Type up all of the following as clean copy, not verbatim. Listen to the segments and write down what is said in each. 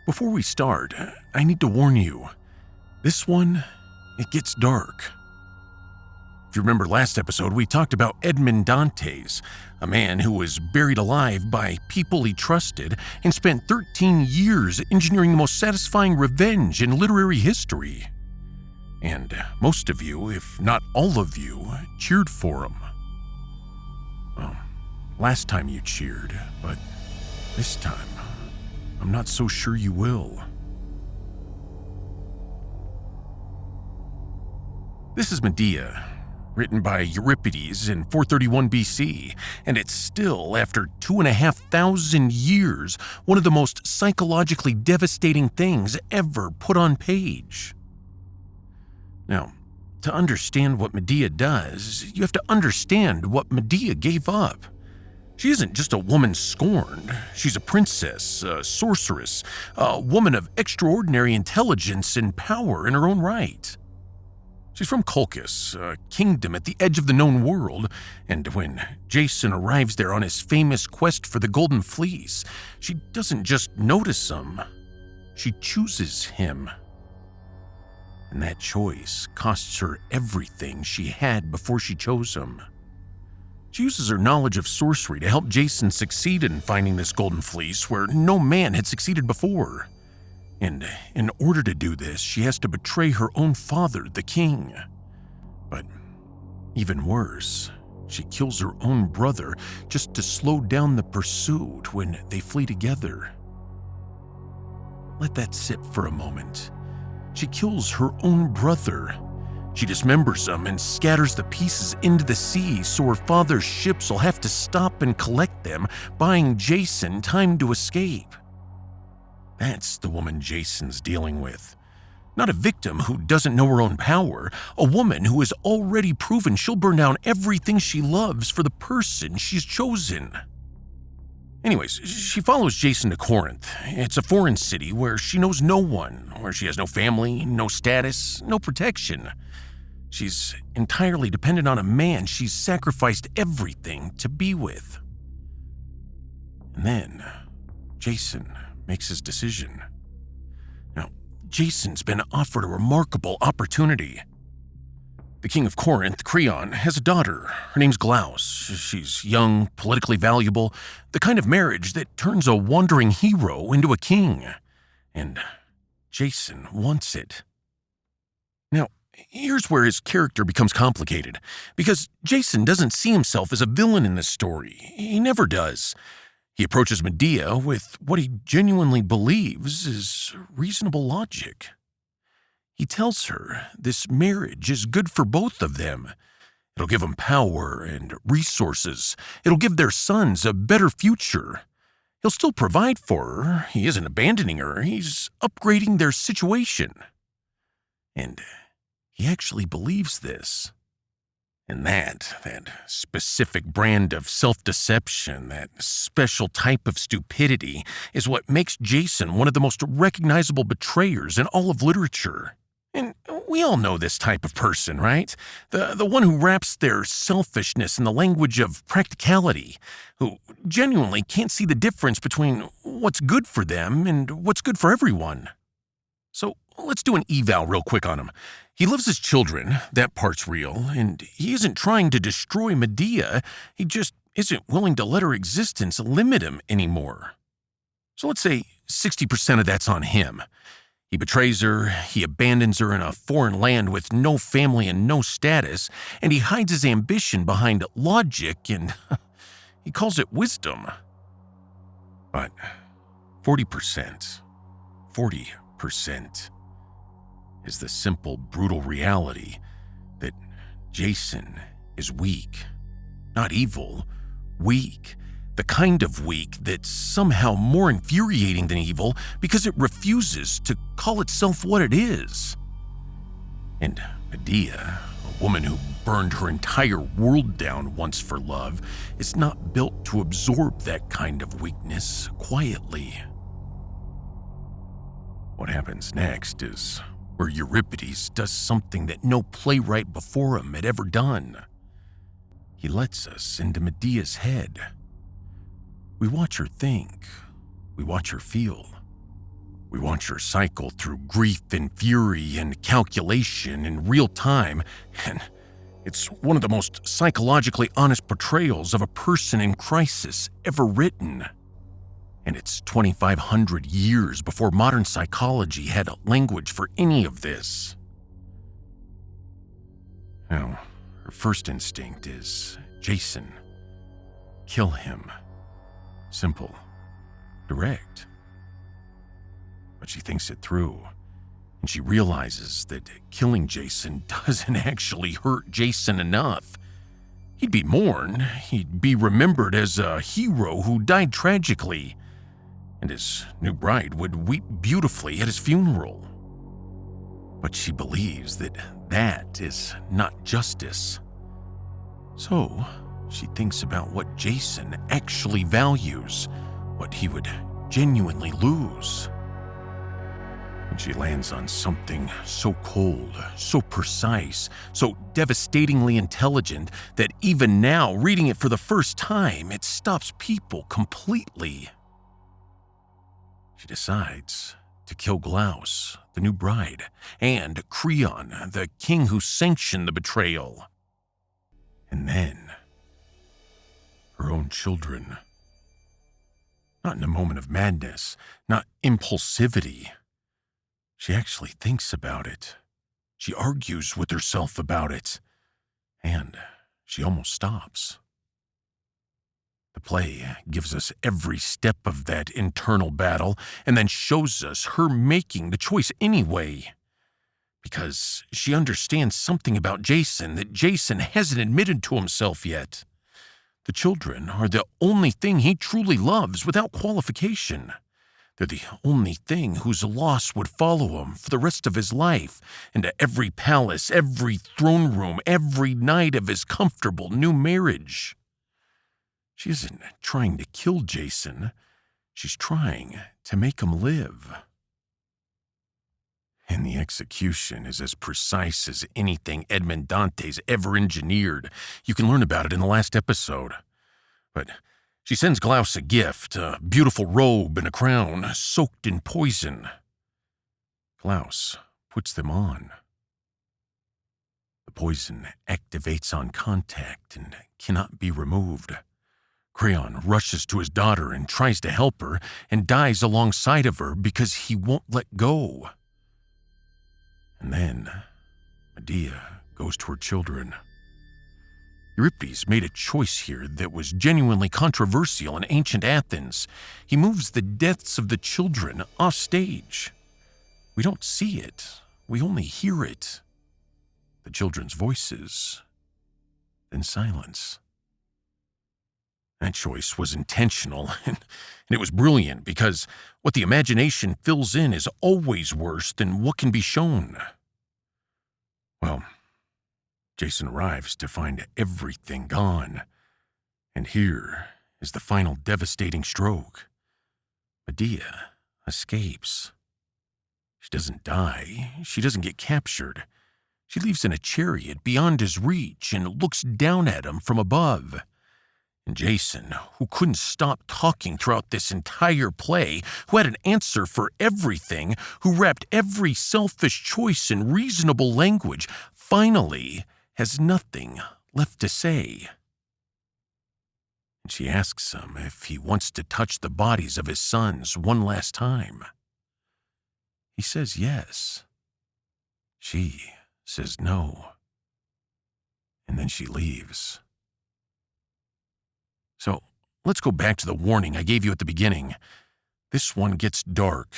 Before we start, I need to warn you. This one, it gets dark. If you remember last episode, we talked about Edmond Dantes, a man who was buried alive by people he trusted and spent 13 years engineering the most satisfying revenge in literary history. And most of you, if not all of you, cheered for him. Well, last time you cheered, but this time, I'm not so sure you will. This is Medea, written by Euripides in 431 BC, and it's still, after 2,500 years, one of the most psychologically devastating things ever put on page. Now, to understand what Medea does, you have to understand what Medea gave up. She isn't just a woman scorned. She's a princess, a sorceress, a woman of extraordinary intelligence and power in her own right. She's from Colchis, a kingdom at the edge of the known world, and when Jason arrives there on his famous quest for the Golden Fleece, she doesn't just notice him, she chooses him. And that choice costs her everything she had before she chose him. She uses her knowledge of sorcery to help Jason succeed in finding this Golden Fleece where no man had succeeded before. And in order to do this, she has to betray her own father, the king. But even worse, she kills her own brother just to slow down the pursuit when they flee together. Let that sit for a moment. She kills her own brother. She dismembers him and scatters the pieces into the sea so her father's ships will have to stop and collect them, buying Jason time to escape. That's the woman Jason's dealing with. Not a victim who doesn't know her own power, a woman who has already proven she'll burn down everything she loves for the person she's chosen. Anyways, she follows Jason to Corinth. It's a foreign city where she knows no one, where she has no family, no status, no protection. She's entirely dependent on a man she's sacrificed everything to be with. And then, Jason makes his decision. Now, Jason's been offered a remarkable opportunity. The king of Corinth, Creon, has a daughter. Her name's Glaus. She's young, politically valuable, the kind of marriage that turns a wandering hero into a king. And Jason wants it. Now, here's where his character becomes complicated, because Jason doesn't see himself as a villain in this story. He never does. He approaches Medea with what he genuinely believes is reasonable logic. He tells her this marriage is good for both of them. It'll give them power and resources. It'll give their sons a better future. He'll still provide for her. He isn't abandoning her. He's upgrading their situation. And he actually believes this. And that specific brand of self-deception, that special type of stupidity, is what makes Jason one of the most recognizable betrayers in all of literature. And we all know this type of person, right? The one who wraps their selfishness in the language of practicality, who genuinely can't see the difference between what's good for them and what's good for everyone. So let's do an eval real quick on him. He loves his children, that part's real, and he isn't trying to destroy Medea, he just isn't willing to let her existence limit him anymore. So let's say 60% of that's on him. He betrays her, he abandons her in a foreign land with no family and no status, and he hides his ambition behind logic and he calls it wisdom. But 40% is the simple, brutal reality that Jason is weak. Not evil, weak. The kind of weak that's somehow more infuriating than evil because it refuses to call itself what it is. And Medea, a woman who burned her entire world down once for love, is not built to absorb that kind of weakness quietly. What happens next is where Euripides does something that no playwright before him had ever done. He lets us into Medea's head. We watch her think. We watch her feel. We watch her cycle through grief and fury and calculation in real time, and it's one of the most psychologically honest portrayals of a person in crisis ever written. And it's 2,500 years before modern psychology had language for any of this. Now, her first instinct is Jason. Kill him. Simple. Direct. But she thinks it through, and she realizes that killing Jason doesn't actually hurt Jason enough. He'd be mourned, he'd be remembered as a hero who died tragically, and his new bride would weep beautifully at his funeral. But she believes that that is not justice. So, she thinks about what Jason actually values, what he would genuinely lose. And she lands on something so cold, so precise, so devastatingly intelligent that even now, reading it for the first time, it stops people completely. She decides to kill Glaus, the new bride, and Creon, the king who sanctioned the betrayal. And then, her own children. Not in a moment of madness, not impulsivity. She actually thinks about it. She argues with herself about it. And she almost stops. The play gives us every step of that internal battle and then shows us her making the choice anyway. Because she understands something about Jason that Jason hasn't admitted to himself yet. The children are the only thing he truly loves without qualification. They're the only thing whose loss would follow him for the rest of his life, into every palace, every throne room, every night of his comfortable new marriage. She isn't trying to kill Jason. She's trying to make him live. And the execution is as precise as anything Edmond Dantes ever engineered. You can learn about it in the last episode. But she sends Glaus a gift, a beautiful robe and a crown soaked in poison. Glaus puts them on. The poison activates on contact and cannot be removed. Creon rushes to his daughter and tries to help her and dies alongside of her because he won't let go. And then Medea goes to her children. Euripides made a choice here that was genuinely controversial in ancient Athens. He moves the deaths of the children off stage. We don't see it, we only hear it. The children's voices, then silence. That choice was intentional, and it was brilliant because what the imagination fills in is always worse than what can be shown. Well, Jason arrives to find everything gone, and here is the final devastating stroke. Medea escapes. She doesn't die, she doesn't get captured. She leaves in a chariot beyond his reach and looks down at him from above. And Jason, who couldn't stop talking throughout this entire play, who had an answer for everything, who wrapped every selfish choice in reasonable language, finally has nothing left to say. And she asks him if he wants to touch the bodies of his sons one last time. He says yes. She says no. And then she leaves. So let's go back to the warning I gave you at the beginning. This one gets dark.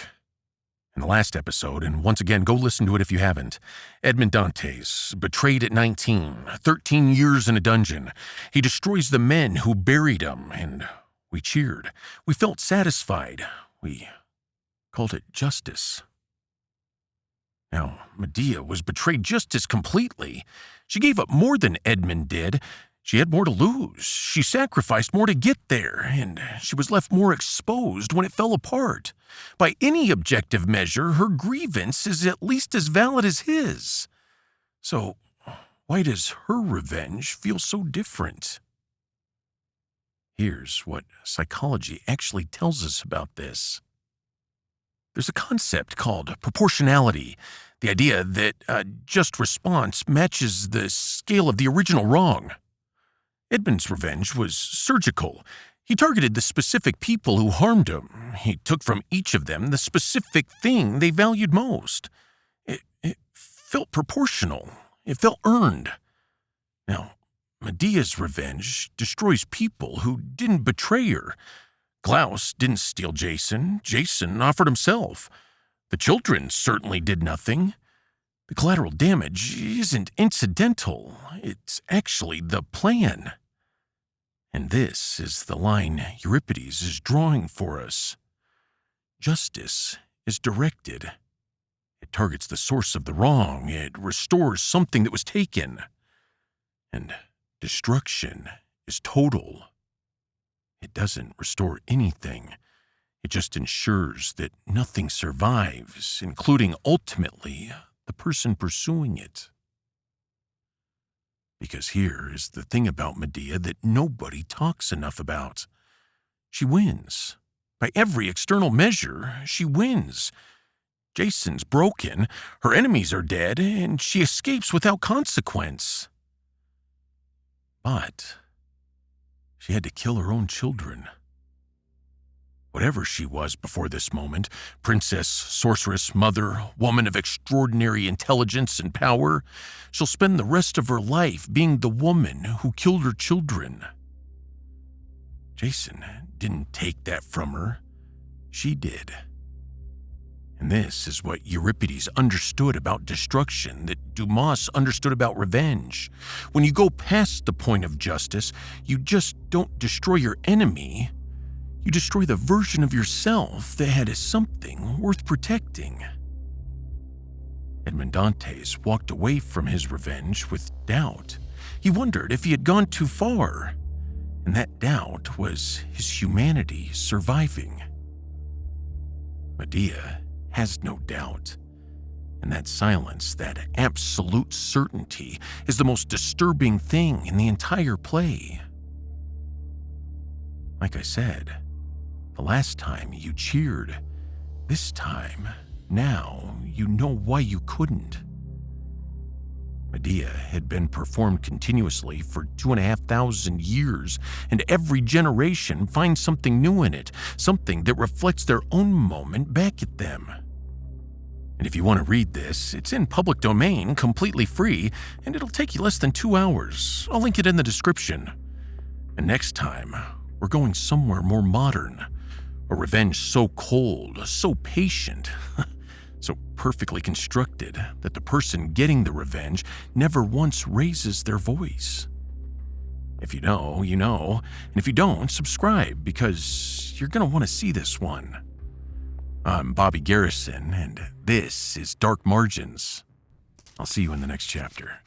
In the last episode, and once again, go listen to it if you haven't, Edmond Dantes, betrayed at 19, 13 years in a dungeon. He destroys the men who buried him, and we cheered. We felt satisfied. We called it justice. Now, Medea was betrayed just as completely. She gave up more than Edmund did. She had more to lose. She sacrificed more to get there, and she was left more exposed when it fell apart. By any objective measure, her grievance is at least as valid as his. So, why does her revenge feel so different? Here's what psychology actually tells us about this. There's a concept called proportionality, the idea that a just response matches the scale of the original wrong. Edmund's revenge was surgical. He targeted the specific people who harmed him. He took from each of them the specific thing they valued most. It felt proportional. It felt earned. Now, Medea's revenge destroys people who didn't betray her. Klaus didn't steal Jason. Jason offered himself. The children certainly did nothing. The collateral damage isn't incidental. It's actually the plan. And this is the line Euripides is drawing for us. Justice is directed. It targets the source of the wrong. It restores something that was taken. And destruction is total. It doesn't restore anything. It just ensures that nothing survives, including ultimately the person pursuing it. Because here is the thing about Medea that nobody talks enough about. She wins. By every external measure, she wins. Jason's broken, her enemies are dead, and she escapes without consequence. But she had to kill her own children. Whatever she was before this moment, princess, sorceress, mother, woman of extraordinary intelligence and power, she'll spend the rest of her life being the woman who killed her children. Jason didn't take that from her. She did. And this is what Euripides understood about destruction, that Dumas understood about revenge. When you go past the point of justice, you just don't destroy your enemy. You destroy the version of yourself that had something worth protecting. Edmond Dantes walked away from his revenge with doubt. He wondered if he had gone too far, and that doubt was his humanity surviving. Medea has no doubt, and that silence, that absolute certainty, is the most disturbing thing in the entire play. Like I said, the last time you cheered. This time, now, you know why you couldn't. Medea had been performed continuously for 2,500 years, and every generation finds something new in it, something that reflects their own moment back at them. And if you want to read this, it's in public domain, completely free, and it'll take you less than 2 hours. I'll link it in the description. And next time, we're going somewhere more modern. A revenge so cold, so patient, so perfectly constructed that the person getting the revenge never once raises their voice. If you know, you know, and if you don't, subscribe, because you're going to want to see this one. I'm Bobby Garrison, and this is Dark Margins. I'll see you in the next chapter.